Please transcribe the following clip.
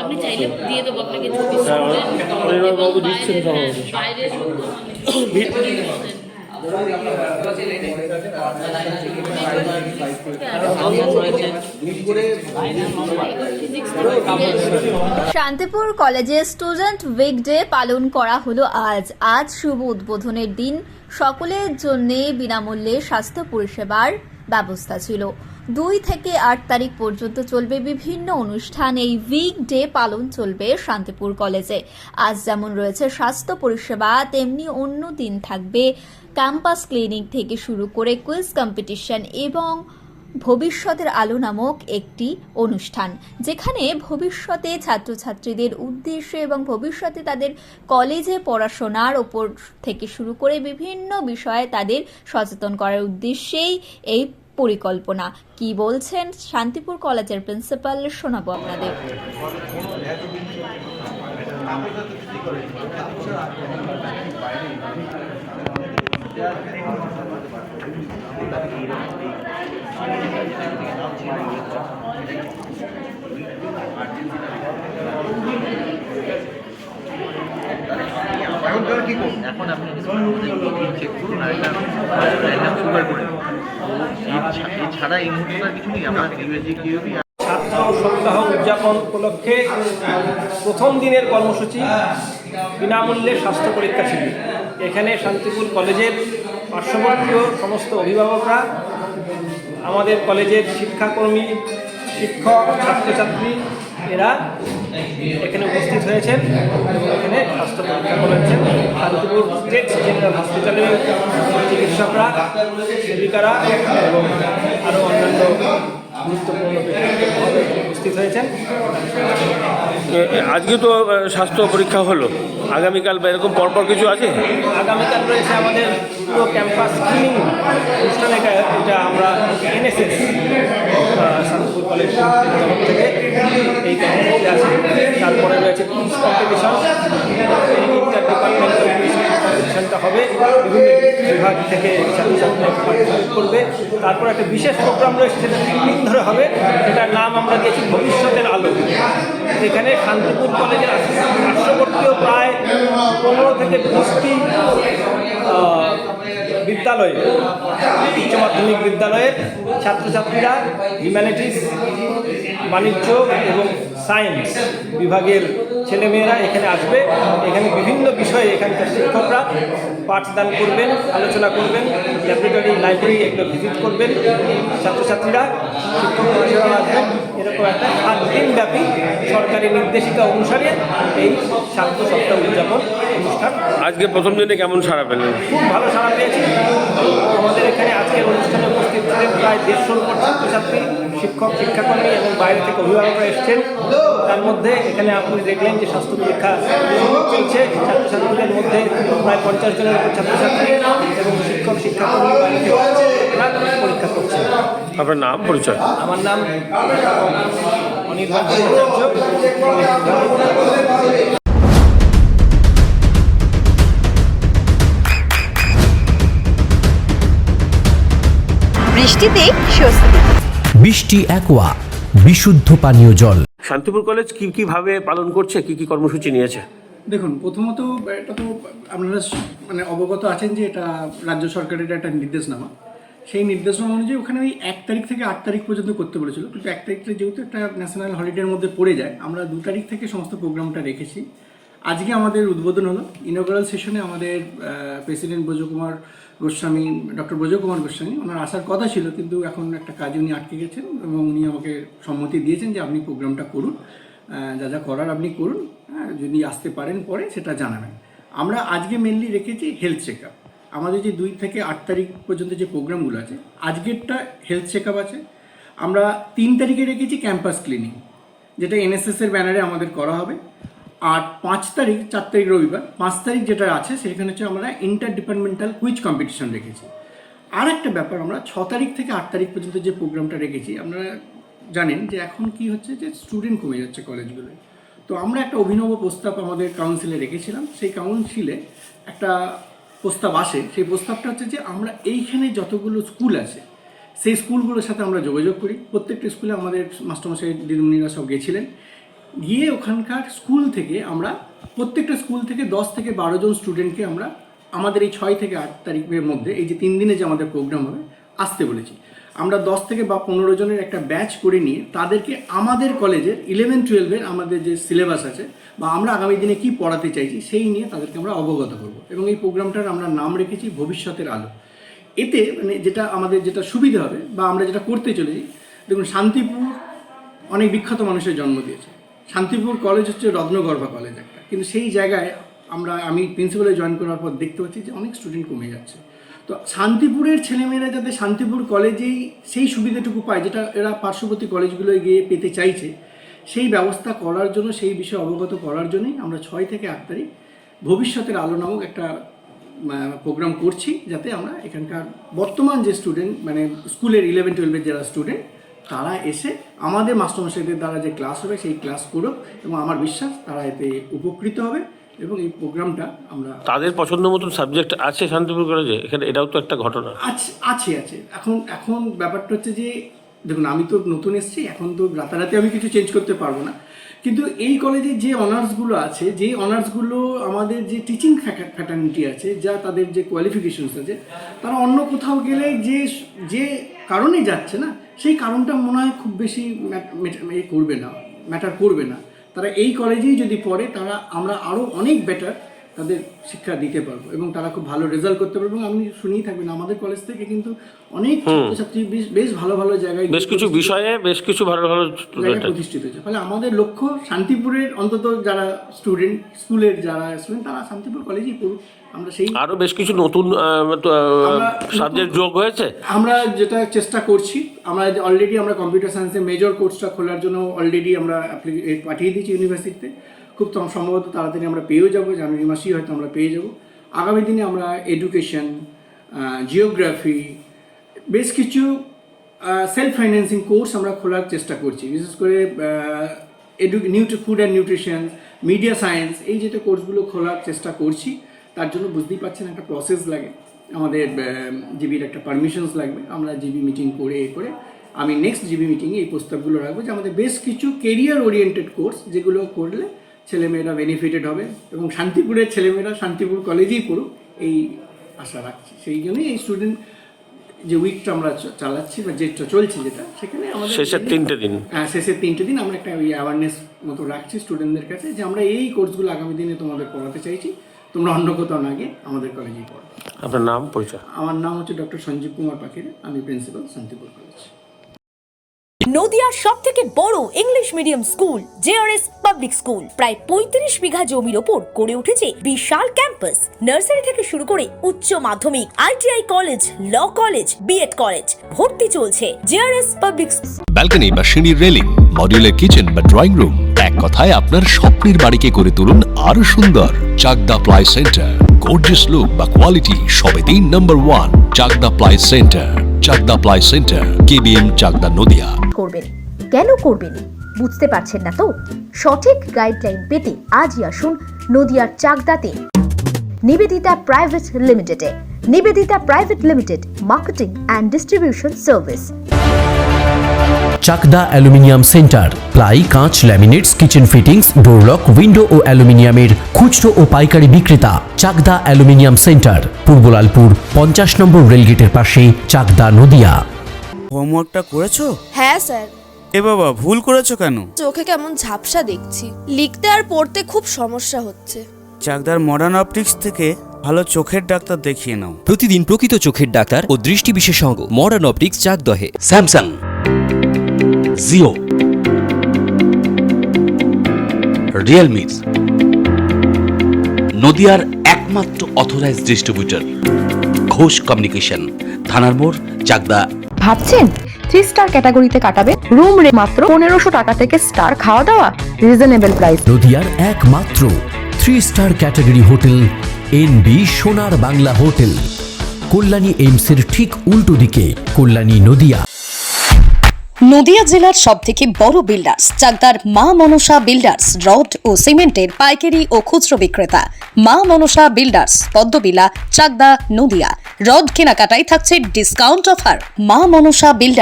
আপনি চাইলে দিয়ে দেবো আপনাকে ছবি বাবু দিচ্ছেন বাইরে শান্তিপুর কলেজে স্টুডেন্ট উইক ডে পালন করা হলো আজ শুভ উদ্বোধনের দিন। সকলের জন্য বিনামূল্যে স্বাস্থ্য পরিষেবার ব্যবস্থা ছিল। 2 থেকে 8 তারিখ পর্যন্ত চলবে বিভিন্ন অনুষ্ঠান। এই উইক ডে পালন চলবে শান্তিপুর কলেজে। আজ যেমন রয়েছে স্বাস্থ্য পরিষেবা, তেমনি অন্য দিন থাকবে ক্যাম্পাস ক্লিনিক থেকে শুরু করে কুইজ কম্পিটিশন এবং ভবিষ্যতের আলো নামক একটি অনুষ্ঠান, যেখানে ভবিষ্যতে ছাত্রছাত্রীদের উদ্দেশ্যে এবং ভবিষ্যতে তাদের কলেজে পড়াশোনার ওপর থেকে শুরু করে বিভিন্ন বিষয়ে তাদের সচেতন করার উদ্দেশ্যেই এই পরিকল্পনা। কি বলছেন শান্তিপুর কলেজের প্রিন্সিপাল, শোনাবো আপনাদের। এখন আপনি চেক করুন আর এটা সুগার করে এছাড়া এই মুহূর্তে কিছু নেই। আমরা ছাত্র সপ্তাহ উদযাপন উপলক্ষে প্রথম দিনের কর্মসূচি বিনামূল্যে স্বাস্থ্য পরীক্ষা শিবির। এখানে শান্তিপুর কলেজের পার্শ্ববর্তী সমস্ত অভিভাবকরা, আমাদের কলেজের শিক্ষাকর্মী, শিক্ষক, ছাত্রছাত্রী এরা এখানে উপস্থিত হয়েছেন এবং এখানে স্বাস্থ্য পরীক্ষা করেছেন। শান্তিপুর স্টেট জেনারেল হসপিটালের চিকিৎসকরা, সেবিকারা এবং আরও অন্যান্য গুরুত্বপূর্ণ উপস্থিত হয়েছেন। আজকে তো স্বাস্থ্য পরীক্ষা হলো, আগামীকাল বা এরকম পরপর কিছু আছে? আগামীকাল রয়েছে আমাদের পুরো ক্যাম্পাস ক্লিনিং অনুষ্ঠান। এটা আমরা এনএসএস শান্তিপুর কলেজ তরফ থেকে এই কর্মসূচি আছে। তারপরে রয়েছে কুইজ কম্পিটিশন, ইন্টারডিপার্টমেন্টাল কুইজ কম্পিটিশনটা হবে, বিভিন্ন বিভাগ থেকে ছাত্রছাত্রীরা পার্টিসিপেট করবে। তারপর একটা বিশেষ প্রোগ্রাম রয়েছে, সেটা 3 দিন ধরে হবে। সেটার নাম আমরা দিয়েছি ভবিষ্যতের আলো। এখানে শান্তিপুর কলেজের পার্শ্ববর্তীয় প্রায় 15 থেকে 20টি বিদ্যালয়ে, উচ্চ মাধ্যমিক বিদ্যালয়ের ছাত্রছাত্রীরা হিউম্যানিটিস, বাণিজ্য এবং সায়েন্স বিভাগের ছেলেমেয়েরা এখানে আসবে। এখানে বিভিন্ন বিষয়ে এখানকার শিক্ষকরা পাঠদান করবেন, আলোচনা করবেন, ল্যাবরেটরি, লাইব্রেরি এগুলো ভিজিট করবেন। ছাত্রছাত্রীরা, শিক্ষক মহাশয়রা আসবেন। এরকম একটা 7 দিন ব্যাপী সরকারি নির্দেশিকা অনুসারে এই ছাত্র সপ্তাহ উদযাপন অনুষ্ঠান। আজকে প্রথম দিনে কেমন সাড়া পেলেন? খুব ভালো সাড়া পেয়েছি। আমাদের এখানে আজকের অনুষ্ঠানে উপস্থিত ছিলেন প্রায় 150-র উপর ছাত্রছাত্রী, শিক্ষক, শিক্ষাকর্মী এবং বাইরে থেকে অভিভাবকরা এসছেন। তার মধ্যে এখানে আপনি দেখলেন যে স্বাস্থ্য পরীক্ষা চলছে। ছাত্রছাত্রীদের মধ্যে প্রায় 50 জনের উপর ছাত্রছাত্রী এবং শিক্ষক, শিক্ষাকর্মী বাইরে থেকে পরীক্ষা করছে। আপনার নাম, পরিচয়? আমার নাম অনির্বাণ ভট্টাচার্য। বৃষ্টিতে স্বস্তি। বৃষ্টি অ্যাকোয়া, বিশুদ্ধ পানীয় জল। শান্তিপুর কলেজ কিভাবে পালন করছে, কি কর্মসূচি নিয়েছে? দেখুন, প্রথমত এটা তো আপনারা অবগত আছেন যে এটা রাজ্য সরকারের একটা নির্দেশনামা। সেই নির্দেশনামা অনুযায়ী ওখানে ওই 1 তারিখ থেকে 8 তারিখ পর্যন্ত করতে বলেছিল, কিন্তু 1 তারিখটা যেহেতু একটা ন্যাশনাল হলিডের মধ্যে পড়ে যায়, আমরা 2 তারিখ থেকে সমস্ত প্রোগ্রামটা রেখেছি। আজকে আমাদের উদ্বোধন হলো। ইনঅগ্রাল সেশনে আমাদের প্রেসিডেন্ট ডক্টর ব্রজ কুমার গোস্বামী, ওনার আসার কথা ছিল, কিন্তু এখন একটা কাজে উনি আটকে গেছেন এবং উনি আমাকে সম্মতি দিয়েছেন যে আপনি প্রোগ্রামটা করুন, যা যা করার আপনি করুন, যদি আসতে পারেন পরে সেটা জানাবেন। আমরা আজকে মেনলি রেখেছি হেলথ চেক আপ। আমাদের যে 2 থেকে 8 তারিখ পর্যন্ত যে প্রোগ্রামগুলো আছে, আজকেরটা হেলথ চেক আপ আছে। আমরা 3 তারিখে রেখেছি ক্যাম্পাস ক্লিনিং, যেটা এনএসএসের ব্যানারে আমাদের করা হবে। আর 5 তারিখ, 4 তারিখ রবিবার, 5 তারিখ যেটা আছে সেখানে হচ্ছে আমরা ইন্টার ডিপার্টমেন্টাল কুইজ কম্পিটিশন রেখেছি। আর একটা ব্যাপার, আমরা 6 তারিখ থেকে 8 তারিখ পর্যন্ত যে প্রোগ্রামটা রেখেছি, আপনারা জানেন যে এখন কি হচ্ছে যে স্টুডেন্ট কমে যাচ্ছে কলেজগুলোয়। তো আমরা একটা অভিনব প্রস্তাব আমাদের কাউন্সিলে রেখেছিলাম। সেই কাউন্সিলে একটা প্রস্তাব আসে। সেই প্রস্তাবটা হচ্ছে যে আমরা এইখানে যতগুলো স্কুল আছে সেই স্কুলগুলোর সাথে আমরা যোগাযোগ করি। প্রত্যেকটা স্কুলে আমাদের মাস্টারমশাই দিদিমণিরা সব গেছিলেন, গিয়ে ওখানকার স্কুল থেকে আমরা প্রত্যেকটা স্কুল থেকে 10 থেকে 12 জন স্টুডেন্টকে আমরা আমাদের এই 6 থেকে 8 তারিখের মধ্যে এই যে 3 দিনে যে আমাদের প্রোগ্রাম হবে আসতে বলেছি। আমরা 10 থেকে বা 15 জনের একটা ব্যাচ করে নিয়ে তাদেরকে আমাদের কলেজের 11-12 আমাদের যে সিলেবাস আছে বা আমরা আগামী দিনে কি পড়াতে চাইছি সেই নিয়ে তাদেরকে আমরা অবগত করব। এবং এই প্রোগ্রামটার আমরা নাম রেখেছি ভবিষ্যতের আলো। এতে মানে যেটা আমাদের যেটা সুবিধা হবে বা আমরা যেটা করতে চলেছি, দেখুন শান্তিপুর অনেক বিখ্যাত মানুষের জন্ম দিয়েছে। শান্তিপুর কলেজ হচ্ছে রত্নগর্ভা কলেজ একটা, কিন্তু সেই জায়গায় আমি প্রিন্সিপালে জয়েন করার পর দেখতে পাচ্ছি যে অনেক স্টুডেন্ট কমে যাচ্ছে। তো শান্তিপুরের ছেলেমেয়েরা যাতে শান্তিপুর কলেজেই সেই সুবিধাটুকু পায় যেটা এরা পার্শ্ববর্তী কলেজগুলোয় গিয়ে পেতে চাইছে, সেই ব্যবস্থা করার জন্য, সেই বিষয়ে অবগত করার জন্যই আমরা 6 থেকে 8 তারিখ ভবিষ্যতের আলো নামক একটা প্রোগ্রাম করছি, যাতে আমরা এখানকার বর্তমান যে স্টুডেন্ট মানে স্কুলের 11-12 যারা স্টুডেন্ট তারা এসে আমাদের মাস্টারমশাইদের দ্বারা যে ক্লাস হবে সেই ক্লাস করুক, এবং আমার বিশ্বাস তারা এতে উপকৃত হবে। এবং এই প্রোগ্রামটা আমরা তাদের পছন্দ মতন সাবজেক্ট আছে শান্তিপুর কলেজে, এখানে এটাও তো একটা ঘটনা আছে। এখন ব্যাপারটা হচ্ছে যে দেখুন, আমি তো নতুন এসেছি, এখন তো রাতারাতি আমি কিছু চেঞ্জ করতে পারবো না, কিন্তু এই কলেজে যে অনার্সগুলো আছে, যে অনার্সগুলো আমাদের যে টিচিং ফ্যাটার্নিটি আছে, যা তাদের যে কোয়ালিফিকেশনস আছে, তারা অন্য কোথাও গেলে যে কারণে যাচ্ছে না, সেই কারণটা মনে হয় খুব বেশি ম্যাটার করবে না। তারা এই কলেজেই যদি পড়ে, আমরা আরও অনেক বেটার তাদের শিক্ষা দিতে পারবো এবং তারা খুব ভালো রেজাল্ট করতে পারবো। এবং আপনি শুনেই থাকবেন আমাদের কলেজ থেকে কিন্তু অনেক ছাত্রছাত্রী বেশ ভালো ভালো জায়গায় বেশ কিছু বিষয়ে বেশ কিছু ভালো ভালো প্রতিষ্ঠিত হয়েছে। ফলে আমাদের লক্ষ্য শান্তিপুরের অন্তত যারা স্টুডেন্ট, স্কুলের যারা স্টুডেন্ট, তারা শান্তিপুর কলেজেই পড়ুক। আমরা সেই আরো বেশ কিছু নতুন সাবজেক্ট যোগ হয়েছে, আমরা যেটা চেষ্টা করছি। আমরা অলরেডি কম্পিউটার সায়েন্সের মেজর কোর্সটা খোলার জন্য অলরেডি আমরা পাঠিয়ে দিয়েছি ইউনিভার্সিটিতে। খুব সম্ভবত তাড়াতাড়ি আমরা পেয়েও যাবো, জানুয়ারি মাসেই হয়তো আমরা পেয়ে যাব। আগামী দিনে আমরা এডুকেশন, জিওগ্রাফি, বেশ কিছু সেলফ ফাইন্যান্সিং কোর্স আমরা খোলার চেষ্টা করছি। বিশেষ করে food and nutrition, media science, এই যেটা কোর্সগুলো খোলার চেষ্টা করছি। তার জন্য বুঝতেই পারছেন একটা প্রসেস লাগে, আমাদের জিবির একটা পারমিশনস লাগবে। আমরা জিবি মিটিং করে আমি নেক্সট জিবি মিটিংয়ে এই প্রস্তাবগুলো রাখবো যে আমাদের বেশ কিছু কেরিয়ার ওরিয়েন্টেড কোর্স যেগুলো করলে ছেলেমেয়েরা বেনিফিটেড হবে এবং শান্তিপুরের ছেলেমেয়েরা শান্তিপুর কলেজেই পড়ুক, এই আশা রাখছি। সেই জন্যই এই স্টুডেন্ট যে উইকটা আমরা চালাচ্ছি বা যেটা চলছে, যেটা সেখানে আমাদের শেষের 3টে দিন আমরা একটা অ্যাওয়ারনেস মতো রাখছি স্টুডেন্টদের কাছে যে আমরা এই কোর্সগুলো আগামী দিনে তোমাদের পড়াতে চাইছি, তোমরা অন্য কোথাও না গিয়ে আমাদের কলেজেই পড়ো। আপনার নাম পরিচয়? আমার নাম হচ্ছে ডক্টর সঞ্জীব কুমার পাখিরা, আমি প্রিন্সিপাল শান্তিপুর কলেজ। নদিয়ার সব থেকে বড় English medium school JRS public school প্রায় 35 বিঘা জমির ওপর গড়ে উঠেছে বিশাল ক্যাম্পাস। নার্সারি থেকে শুরু করে উচ্চ মাধ্যমিক, ITI college, law college, B Ed college, ভর্তি চলছে জেআরএস পাবলিক। ব্যালকনি বা সিঁড়ির রেলিং, মডিউলার কিচেন বা ড্রয়িং রুম, এক কথায় আপনার স্বপ্নের বাড়িকে করে তুলুন আরো সুন্দর। Chakdah ply centre, gorgeous look বা কোয়ালিটি সবে 3 নম্বর 1 Chakdah ply centre. Chakdah ply centre, KBM, Chakdah, Nadia. করবেন কেন করবেন বুঝতে পারছেন না তো? সঠিক গাইডলাইন পেতে আজই আসুন নদিয়ার চাকদাতে নিবেদিতা প্রাইভেট লিমিটেডে। Nivedita private limited, marketing and distribution service. Chakdah aluminium centre, ply, কাঁচ, laminates, kitchen fittings, door lock, window ও অ্যালুমিনিয়ামের খুচরো ও পাইকারি বিক্রেতা। Chakdah aluminium centre, Purbalalpur 50 number রেলগেটের পাশে, চাকদা, নদিয়া। হোমওয়ার্কটা করেছো? হ্যাঁ স্যার। এ বাবা, ভুল করেছো কেন? চোখে কেমন ঝাপসা দেখছি, লিখতে আর পড়তে খুব সমস্যা হচ্ছে। চাকদার মডার্ন অপটিক্স থেকে ভালো চোখের ডাক্তার দেখিয়ে নাও। প্রতিদিন প্রকৃত চোখের ডাক্তার ও দৃষ্টি বিশেষজ্ঞ মডার্ন অপটিক্স, চাকদহে। স্যামসাং, জিও, রিয়েলমি, নদিয়ার একমাত্র অথরাইজড ডিস্ট্রিবিউটর ঘোষ কমিউনিকেশন, থানার মোড়, চাকদা। ভাবছেন 3 স্টার ক্যাটাগরিতে কাটাবেন? রুম রে মাত্র 1500 টাকা থেকে স্টার, খাওয়া দাওয়া রিজনেবল প্রাইস। নদিয়ার একমাত্র 3 স্টার ক্যাটাগরি হোটেল এনবি সোনার বাংলা হোটেল, কল্যাণী এইমসের ঠিক উল্টো দিকে, কল্যাণী, নদিয়া। নদিয়া জেলার সব থেকে বড় বিল্ডার্স চাকদার মা মনসা বিল্ডার্স রড ও সিমেন্টের পাইকারি ও খুচরো বিক্রেতা। মা মনসা বিল্ডার্স, পদ্মবিলা, চাকদা, নদিয়া। রড কেনাকাটায় থাকছে ডিসকাউন্ট অফার। মা মনসা বিল্ডার্স।